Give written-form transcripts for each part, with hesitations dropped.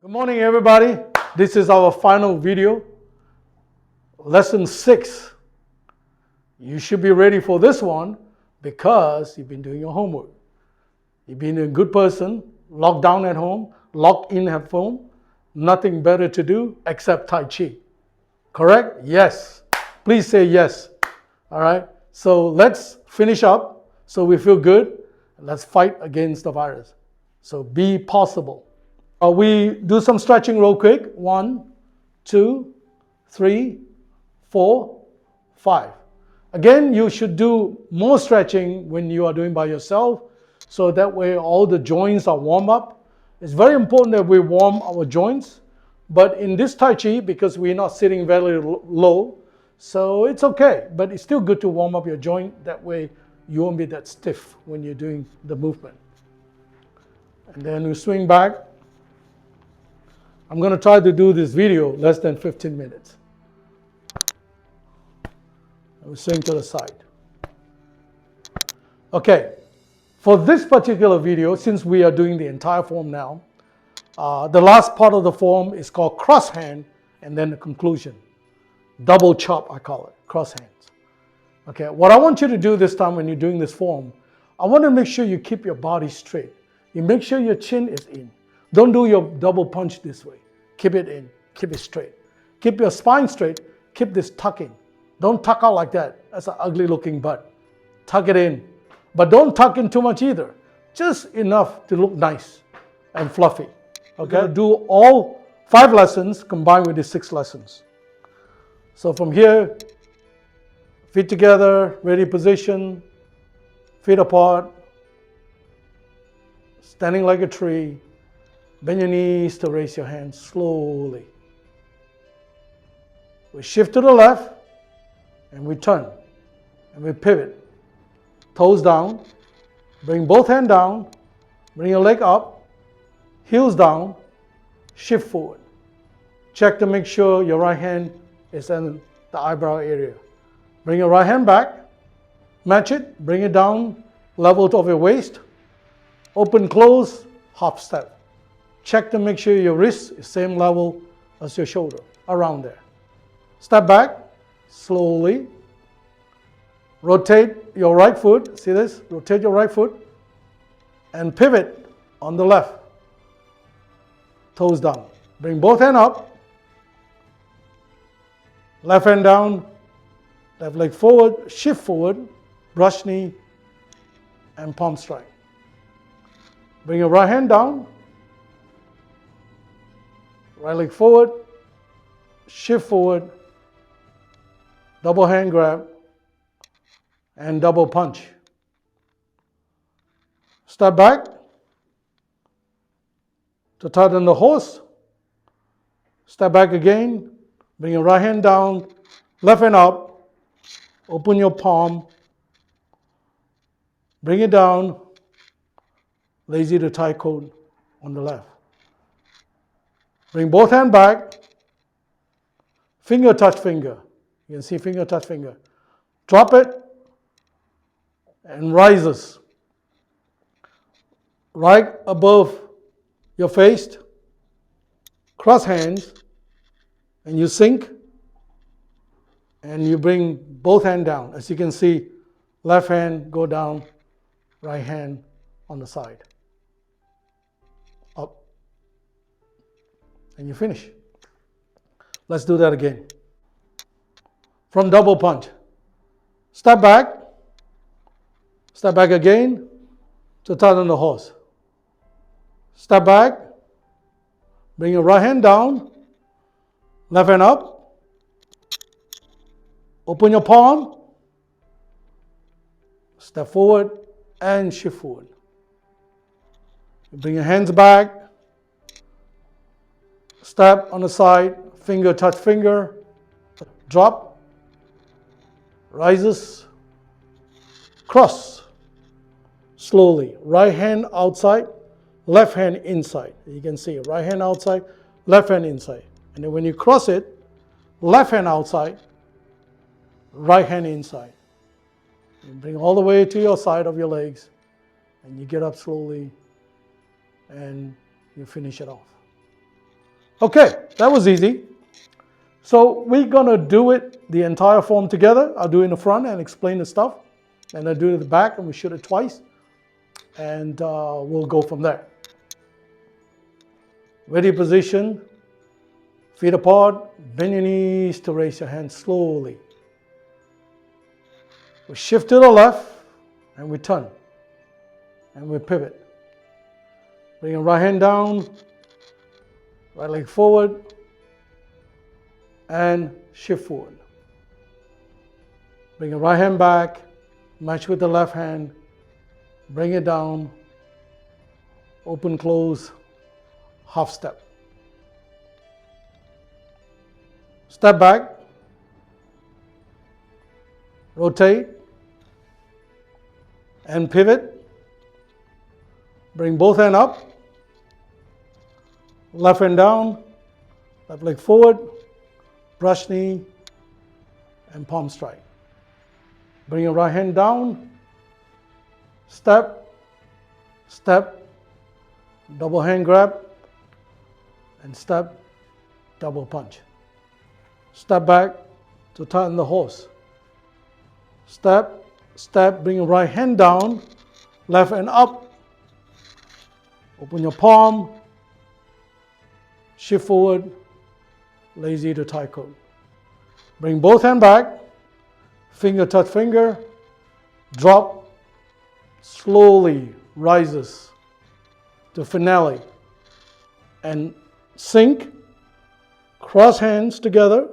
Good morning, everybody. This is our final video, lesson 6. You should be ready for this one because you've been doing your homework. You've been a good person, locked down at home, locked in at home, nothing better to do except Tai Chi. Correct? Yes. Please say yes. All right. So let's finish up so we feel good. Let's fight against the virus. So be possible. We do some stretching real quick. 1, 2, 3, 4, 5. Again, you should do more stretching when you are doing by yourself, so that way all the joints are warm up. It's very important that we warm our joints, but in this Tai Chi, because we're not sitting very low, so it's okay, but it's still good to warm up your joint. That way you won't be that stiff when you're doing the movement. And then we swing back. I'm going to try to do this video less than 15 minutes. And we swing to the side. Okay, for this particular video, since we are doing the entire form now, the last part of the form is called cross hand, and then the conclusion. Double chop, I call it, cross hands. Okay, what I want you to do this time when you're doing this form, I want to make sure you keep your body straight. You make sure your chin is in. Don't do your double punch this way. Keep it in, keep it straight. Keep your spine straight, keep this tucking. Don't tuck out like that. That's an ugly looking butt. Tuck it in. But don't tuck in too much either. Just enough to look nice and fluffy. Okay? Do all 5 lessons combined with the 6 lessons. So from here, feet together, ready position, feet apart, standing like a tree. Bend your knees to raise your hands slowly. We shift to the left and we turn and we pivot. Toes down, bring both hands down, bring your leg up, heels down, shift forward. Check to make sure your right hand is in the eyebrow area. Bring your right hand back, match it, bring it down, level of your waist, open, close, hop step. Check to make sure your wrist is same level as your shoulder, around there. Step back, slowly. Rotate your right foot, see this? Rotate your right foot and pivot on the left. Toes down. Bring both hands up. Left hand down, left leg forward, shift forward, brush knee, and palm strike. Bring your right hand down. Right leg forward, shift forward, double hand grab, and double punch. Step back to tighten the horse. Step back again, bring your right hand down, left hand up, open your palm, bring it down, lazy to tie code on the left. Bring both hands back, finger touch finger. You can see finger touch finger. Drop it and rises. Right above your face, cross hands, and you sink, and you bring both hands down. As you can see, left hand go down, right hand on the side. Up. And you finish. Let's do that again. From double punch. Step back again to tighten the horse. Step back, bring your right hand down, left hand up, open your palm, step forward and shift forward. Bring your hands back, step on the side, finger touch finger, drop, rises, cross, slowly, right hand outside, left hand inside. You can see right hand outside, left hand inside. And then when you cross it, left hand outside, right hand inside. You bring all the way to your side of your legs, and you get up slowly, and you finish it off. Okay, that was easy. So we're gonna do it, the entire form together. I'll do it in the front and explain the stuff. And I'll do it at the back and we shoot it twice. And we'll go from there. Ready position, feet apart, bend your knees to raise your hands slowly. We shift to the left and we turn. And we pivot. Bring your right hand down, right leg forward, and shift forward. Bring your right hand back, match with the left hand, bring it down, open, close, half step. Step back, rotate, and pivot. Bring both hands up, left hand down, left leg forward, brush knee, and palm strike. Bring your right hand down, step, step, double hand grab, and step, double punch. Step back to tighten the horse. Step, step, bring your right hand down, left hand up, open your palm, shift forward, lazy to tie code. Bring both hands back, finger touch finger, drop, slowly rises to finale. And sink, cross hands together,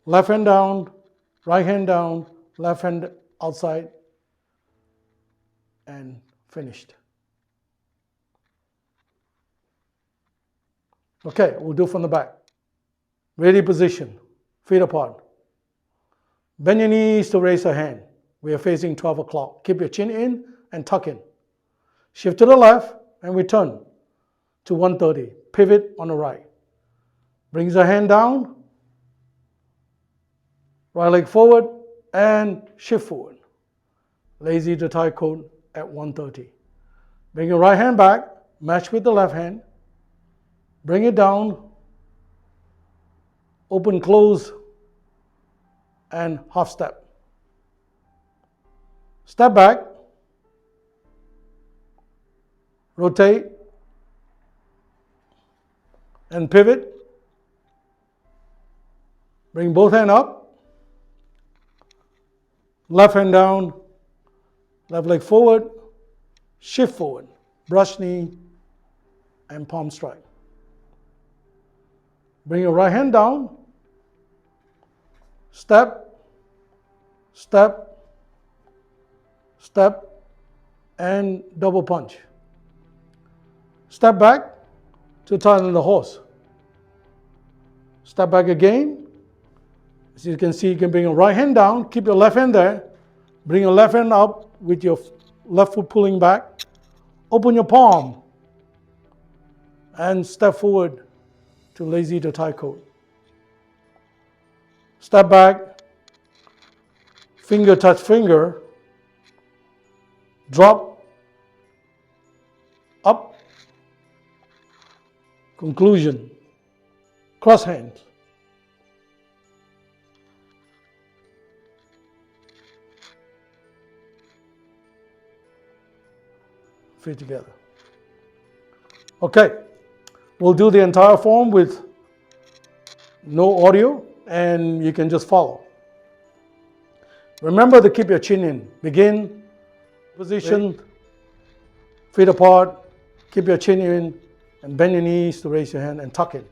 left hand down, right hand down, left hand outside, and finished. Okay, we'll do from the back. Ready position, feet apart. Bend your knees to raise a hand. We are facing 12 o'clock. Keep your chin in and tuck in. Shift to the left and return to 130. Pivot on the right. Brings the hand down, right leg forward, and shift forward. Lazy to tie code at 130. Bring your right hand back, match with the left hand. Bring it down, open, close, and half step. Step back, rotate, and pivot. Bring both hands up, left hand down, left leg forward, shift forward, brush knee, and palm strike. Bring your right hand down, step, step, step, and double punch. Step back to tighten the horse. Step back again. As you can see, you can bring your right hand down, keep your left hand there, bring your left hand up with your left foot pulling back, open your palm, and step forward to lazy to tie code. Step back, finger touch finger, drop, up, conclusion, cross hands. Feet together. Okay, we'll do the entire form with no audio and you can just follow. Remember to keep your chin in. Begin, position, feet apart, keep your chin in, and bend your knees to raise your hand and tuck in.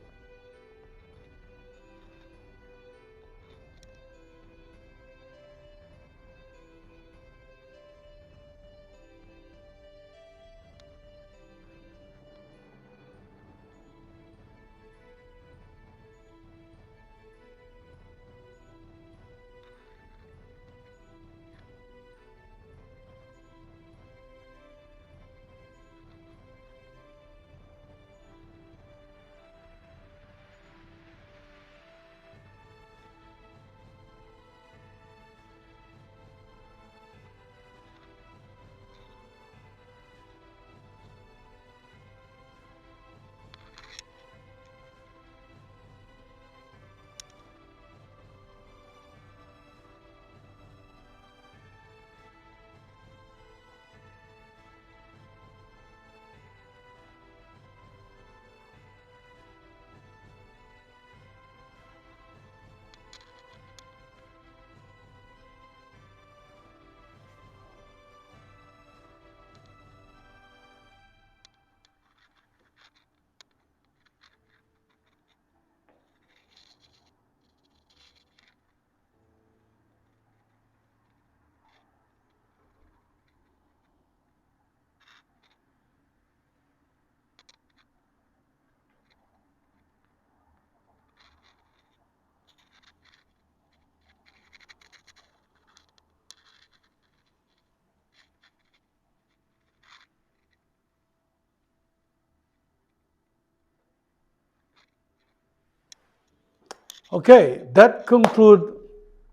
Okay, that concludes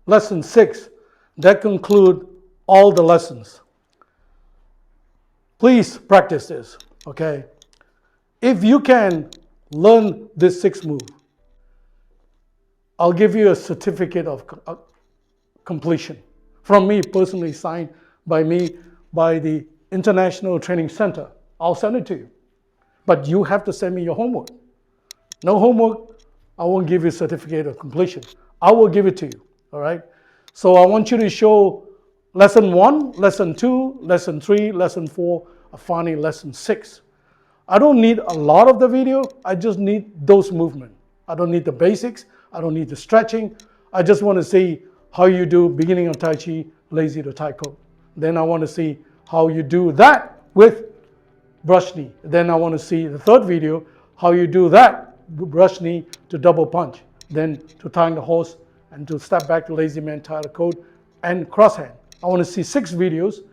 lesson 6. That concludes all the lessons. Please practice this, okay? If you can learn this 6 move, I'll give you a certificate of completion from me, personally signed by me, by the International Training Center. I'll send it to you. But you have to send me your homework. No homework, I won't give you a certificate of completion. I will give it to you, all right? So I want you to show lesson 1, lesson 2, lesson 3, lesson 4, and finally lesson 6. I don't need a lot of the video, I just need those movements. I don't need the basics, I don't need the stretching. I just want to see how you do beginning of Tai Chi, lazy to Tai Chi. Then I want to see how you do that with brush knee. Then I want to see the third video, how you do that brush knee to double punch. Then to tying the horse and to step back to lazy man, tie the coat, and cross hand. I want to see 6 videos.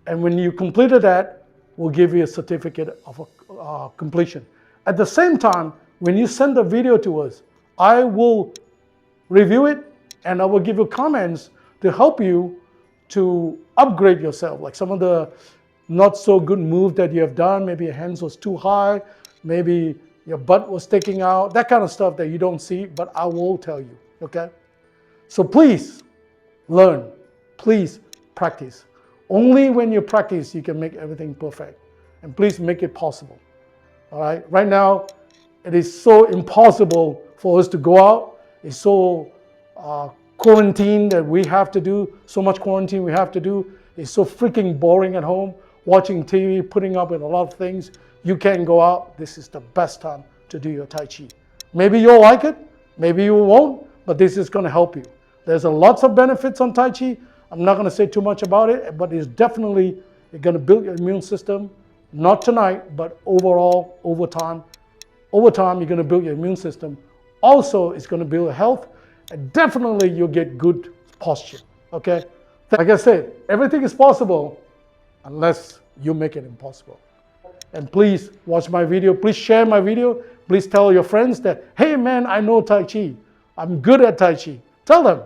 And when you completed that, we'll give you a certificate of completion. At the same time, when you send the video to us, I will review it and I will give you comments to help you to upgrade yourself. Like some of the not so good move that you have done, maybe your hands was too high, maybe your butt was sticking out, that kind of stuff that you don't see, but I will tell you, okay? So please learn, please practice. Only when you practice, you can make everything perfect. And please make it possible, all right? Right now, it is so impossible for us to go out. It's so quarantine that we have to do, so much quarantine we have to do. It's so freaking boring at home, watching TV, putting up with a lot of things. You can't go out. This is the best time to do your Tai Chi. Maybe you'll like it, maybe you won't, but this is gonna help you. There's lots of benefits on Tai Chi. I'm not gonna say too much about it, but it's definitely gonna build your immune system, not tonight, but overall, over time. Over time, you're gonna build your immune system. Also, it's gonna build health, and definitely you'll get good posture, okay? Like I said, everything is possible unless you make it impossible. And please watch my video, please share my video, please tell your friends that, hey man, I know Tai Chi, I'm good at Tai Chi. Tell them,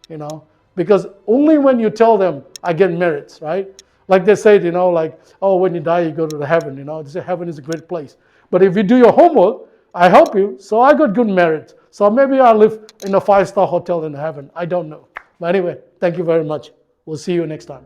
you know, because only when you tell them, I get merits, right? Like they say, you know, like, oh, when you die, you go to the heaven, you know, they say heaven is a great place. But if you do your homework, I help you, so I got good merits. So maybe I'll live in a 5-star hotel in heaven, I don't know. But anyway, thank you very much. We'll see you next time.